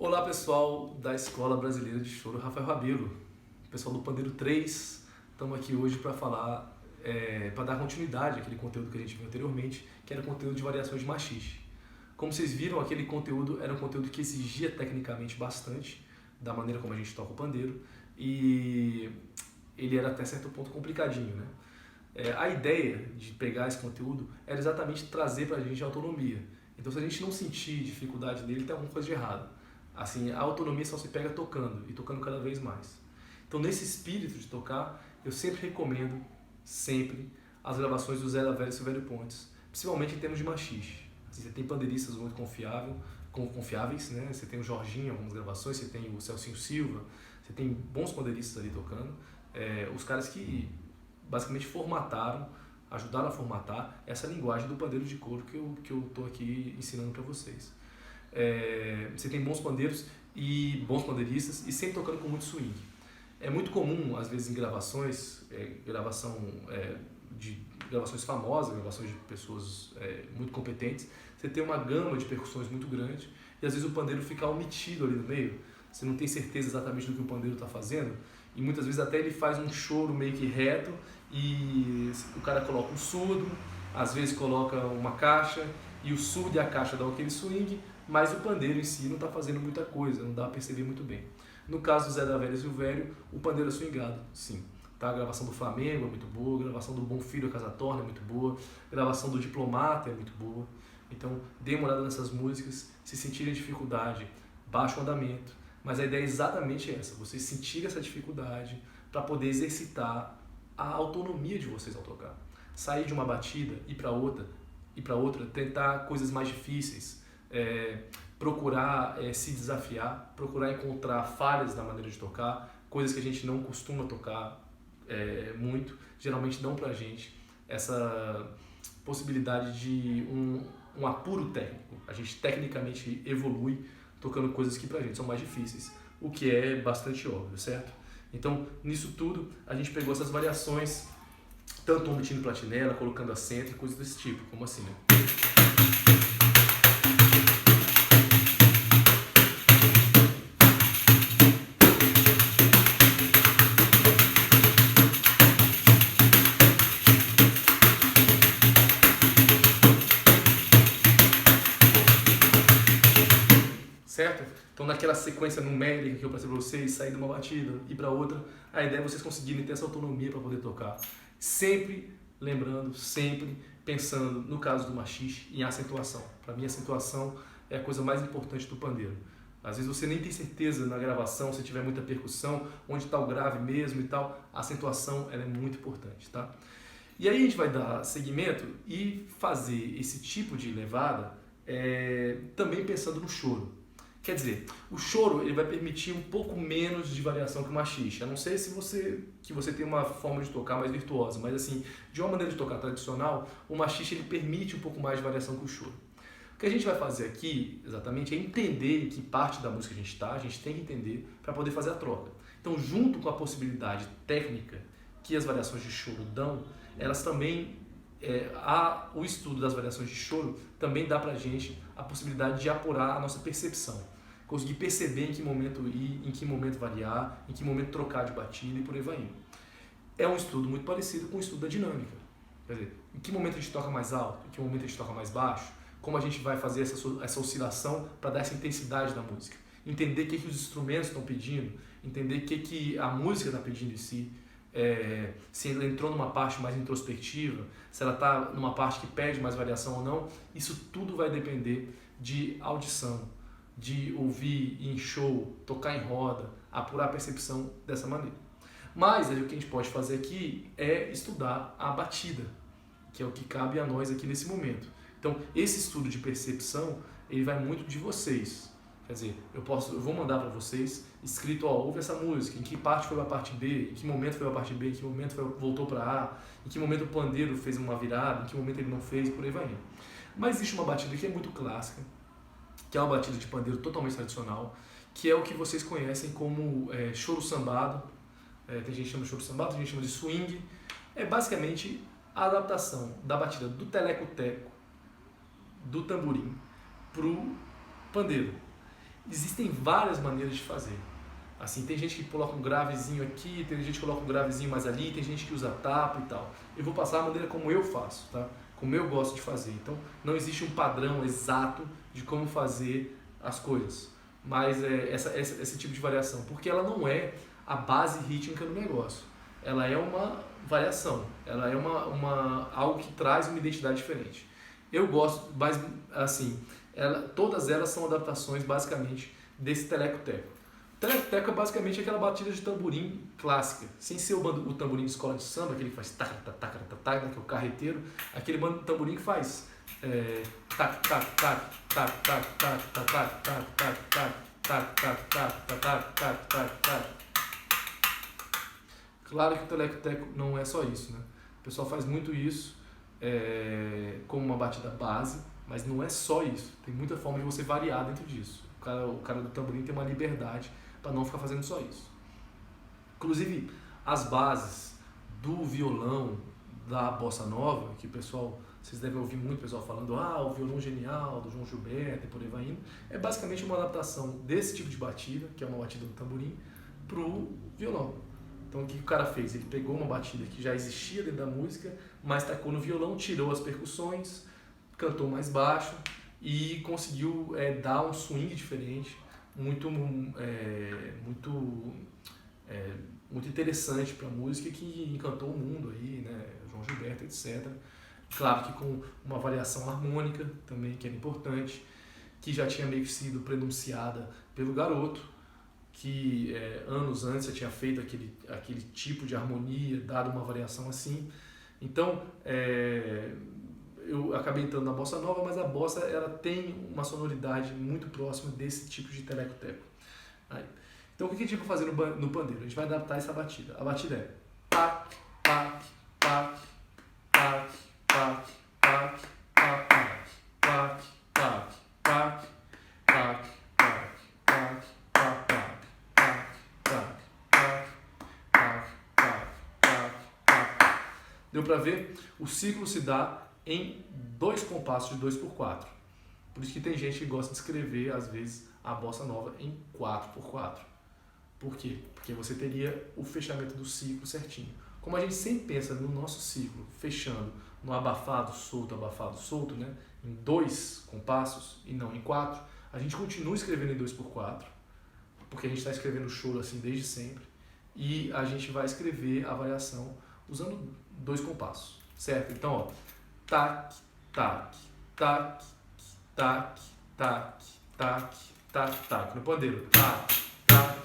Olá pessoal da Escola Brasileira de Choro, Rafael Rabelo, pessoal do Pandeiro 3, estamos aqui hoje para falar, para dar continuidade àquele conteúdo que a gente viu anteriormente, que era o conteúdo de variações de machixe. Como vocês viram, aquele conteúdo era um conteúdo que exigia tecnicamente bastante da maneira como a gente toca o pandeiro e ele era até certo ponto complicadinho, né? A ideia de pegar esse conteúdo era exatamente trazer para a gente autonomia. Então, se a gente não sentir dificuldade nele, tem alguma coisa de errado. Assim, a autonomia só se pega tocando e tocando cada vez mais. Então, nesse espírito de tocar, eu sempre recomendo, as gravações do Zé da Velha e Silvério Pontes, principalmente em termos de machixe. Assim, você tem pandeiristas muito confiáveis, né? Você tem o Jorginho em algumas gravações, você tem o Celcinho Silva, você tem bons pandeiristas ali tocando. Os caras que basicamente ajudaram a formatar essa linguagem do pandeiro de couro que eu estou aqui ensinando para vocês. Você tem bons pandeiros e bons pandeiristas e sempre tocando com muito swing. É muito comum, às vezes, em gravações, gravações famosas, gravações de pessoas muito competentes, você tem uma gama de percussões muito grande e às vezes o pandeiro fica omitido ali no meio. Você não tem certeza exatamente do que o pandeiro está fazendo e muitas vezes até ele faz um choro meio que reto e o cara coloca um surdo, às vezes coloca uma caixa e o surdo e a caixa dão aquele swing, mas o pandeiro em si não está fazendo muita coisa, não dá para perceber muito bem. No caso do Zé da Velha e Silvério, o pandeiro é swingado, sim. Tá? A gravação do Flamengo é muito boa, a gravação do Bom Filho, a Casa Torna é muito boa, a gravação do Diplomata é muito boa. Então, dê uma olhada nessas músicas, se sentirem dificuldade, baixa o andamento. Mas a ideia é exatamente essa, vocês sentirem essa dificuldade para poder exercitar a autonomia de vocês ao tocar. Sair de uma batida e para outra, tentar coisas mais difíceis, procurar se desafiar, procurar encontrar falhas na maneira de tocar, coisas que a gente não costuma tocar muito, geralmente dão pra gente essa possibilidade de um apuro técnico. A gente tecnicamente evolui tocando coisas que pra gente são mais difíceis, o que é bastante óbvio, certo? Então, nisso tudo, a gente pegou essas variações, tanto omitindo platinela, colocando acento e coisas desse tipo, como assim, né? Certo? Então, naquela sequência numérica que eu passei para vocês, sair de uma batida e para outra, a ideia é vocês conseguirem ter essa autonomia para poder tocar. Sempre lembrando, sempre pensando, no caso do machixe, em acentuação. Para mim, a acentuação é a coisa mais importante do pandeiro. Às vezes você nem tem certeza na gravação, se tiver muita percussão, onde está o grave mesmo e tal, a acentuação ela é muito importante, tá? E aí a gente vai dar seguimento e fazer esse tipo de levada também pensando no choro. Quer dizer, o choro ele vai permitir um pouco menos de variação que o machixe. A não sei se você tem uma forma de tocar mais virtuosa, mas assim, de uma maneira de tocar tradicional, o machixe ele permite um pouco mais de variação que o choro. O que a gente vai fazer aqui, exatamente, é entender em que parte da música a gente tem que entender para poder fazer a troca. Então, junto com a possibilidade técnica que as variações de choro dão, elas também, o estudo das variações de choro também dá pra gente a possibilidade de apurar a nossa percepção. Conseguir perceber em que momento ir, em que momento variar, em que momento trocar de batida e por aí vai indo. É um estudo muito parecido com o estudo da dinâmica. Quer dizer, em que momento a gente toca mais alto, em que momento a gente toca mais baixo, como a gente vai fazer essa oscilação para dar essa intensidade na música. Entender o que os instrumentos estão pedindo, entender o que a música está pedindo em si, se ela entrou numa parte mais introspectiva, se ela está numa parte que pede mais variação ou não, isso tudo vai depender de audição, de ouvir em show, tocar em roda, apurar a percepção dessa maneira. Mas o que a gente pode fazer aqui é estudar a batida, que é o que cabe a nós aqui nesse momento. Então, esse estudo de percepção, ele vai muito de vocês. Quer dizer, eu vou mandar para vocês escrito, ouve essa música, em que parte foi a parte B, em que momento foi a parte B, em que momento voltou para A, em que momento o pandeiro fez uma virada, em que momento ele não fez, por aí vai indo. Mas existe uma batida que é muito clássica, que é uma batida de pandeiro totalmente tradicional, que é o que vocês conhecem como choro sambado. Tem gente que chama de choro sambado, tem gente que chama de swing. É basicamente a adaptação da batida do teleco-teco, do tamborim, pro pandeiro. Existem várias maneiras de fazer. Assim, tem gente que coloca um gravezinho aqui, tem gente que coloca um gravezinho mais ali, tem gente que usa tapa e tal. Eu vou passar a maneira como eu faço, tá? Como eu gosto de fazer. Então, não existe um padrão exato de como fazer as coisas. Mas esse tipo de variação, porque ela não é a base rítmica do negócio. Ela é uma variação, ela é algo que traz uma identidade diferente. Eu gosto, mas assim, todas elas são adaptações basicamente desse teleco-teco. O teleco-teco é basicamente aquela batida de tamborim clássica, sem ser o tamborim de escola de samba, aquele que faz tac, tac, tac, tac, tac, que é o carreteiro, aquele tamborim que faz tac, tac, tac, tac, tac, tac, tac, tac, tac, tac, tac, tac, tac, tac, tac, tac, tac, tac. Claro que o teleco-teco não é só isso, né? O pessoal faz muito isso como uma batida base, mas não é só isso. Tem muita forma de você variar dentro disso. O cara do tamborim tem uma liberdade para não ficar fazendo só isso. Inclusive, as bases do violão da bossa nova, que o pessoal, vocês devem ouvir muito o pessoal falando, o violão genial do João Gilberto e por aí vai indo, é basicamente uma adaptação desse tipo de batida, que é uma batida do tamborim, pro violão. Então o que o cara fez? Ele pegou uma batida que já existia dentro da música, mas tacou no violão, tirou as percussões, cantou mais baixo e conseguiu dar um swing diferente, muito interessante para a música, que encantou o mundo aí, né? João Gilberto, etc. Claro que com uma variação harmônica também, que era importante, que já tinha meio que sido prenunciada pelo Garoto, que anos antes eu tinha feito aquele tipo de harmonia, dado uma variação assim. Então, eu acabei entrando na bossa nova, mas a bossa ela tem uma sonoridade muito próxima desse tipo de teleco-teco. Então, o que a gente vai fazer no pandeiro? A gente vai adaptar essa batida. A batida é pac, pac, pac, pac, pac, pac, pac, pac, pac, pac, pac, pac, pac. Deu para ver? O ciclo se dá em 2 compassos de 2x4. Por isso que tem gente que gosta de escrever, às vezes, a bossa nova em 4x4. Por quê? Porque você teria o fechamento do ciclo certinho. Como a gente sempre pensa no nosso ciclo, fechando no abafado, solto, né? Em 2 compassos e não em 4, a gente continua escrevendo em 2x4, porque a gente está escrevendo choro assim desde sempre, e a gente vai escrever a variação usando 2 compassos, certo? Então, ó, tac, tac, tac, tac, tac, tac, tac, tac, no pandeiro, tac, tac,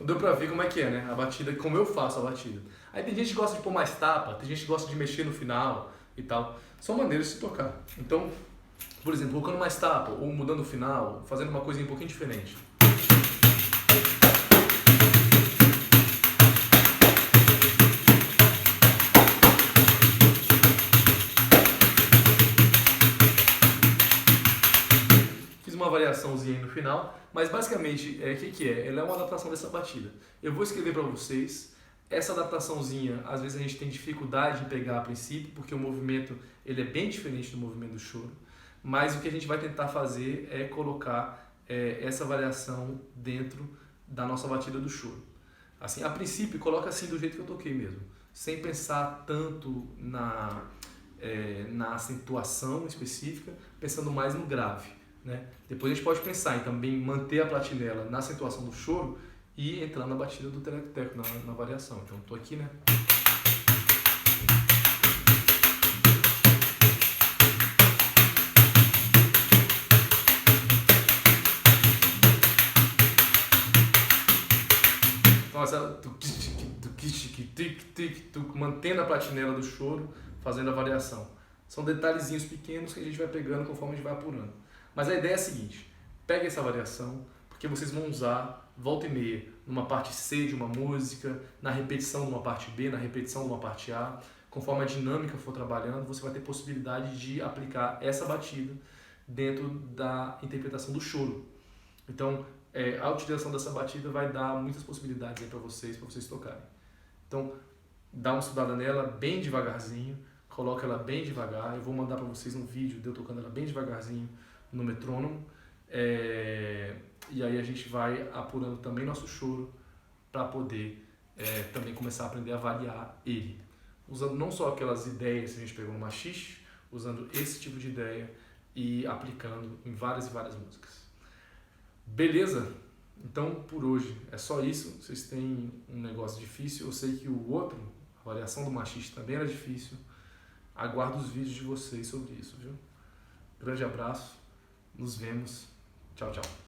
deu pra ver como é que é, né? A batida, como eu faço a batida. Aí tem gente que gosta de pôr mais tapa, tem gente que gosta de mexer no final e tal. São maneiras de se tocar. Então, por exemplo, colocando mais tapa ou mudando o final, fazendo uma coisinha um pouquinho diferente. Fiz uma variaçãozinha aí no final, mas basicamente, o que é? Ela é uma adaptação dessa batida. Eu vou escrever para vocês. Essa adaptação,zinha às vezes a gente tem dificuldade em pegar a princípio, porque o movimento ele é bem diferente do movimento do choro, mas o que a gente vai tentar fazer é colocar essa variação dentro da nossa batida do choro. Assim, a princípio, coloca assim do jeito que eu toquei mesmo, sem pensar tanto na acentuação específica, pensando mais no grave, né? Depois a gente pode pensar em também manter a platinela na acentuação do choro e entrar na batida do teleco-teco, na variação. Então, estou aqui, né? Então, essa mantendo a platinela do choro, fazendo a variação. São detalhezinhos pequenos que a gente vai pegando conforme a gente vai apurando. Mas a ideia é a seguinte: pega essa variação, porque vocês vão usar volta e meia numa parte C de uma música, na repetição de uma parte B, na repetição de uma parte A. Conforme a dinâmica for trabalhando, você vai ter possibilidade de aplicar essa batida dentro da interpretação do choro. Então, a utilização dessa batida vai dar muitas possibilidades para vocês tocarem. Então, dá uma estudada nela bem devagarzinho, coloca ela bem devagar. Eu vou mandar para vocês um vídeo de eu tocando ela bem devagarzinho no metrônomo. E aí a gente vai apurando também nosso choro para poder também começar a aprender a avaliar ele. Usando não só aquelas ideias que a gente pegou no machixe, usando esse tipo de ideia e aplicando em várias e várias músicas. Beleza? Então, por hoje é só isso. Vocês têm um negócio difícil. Eu sei que o outro, a avaliação do machixe, também era difícil. Aguardo os vídeos de vocês sobre isso, viu? Grande abraço. Nos vemos. Tchau, tchau.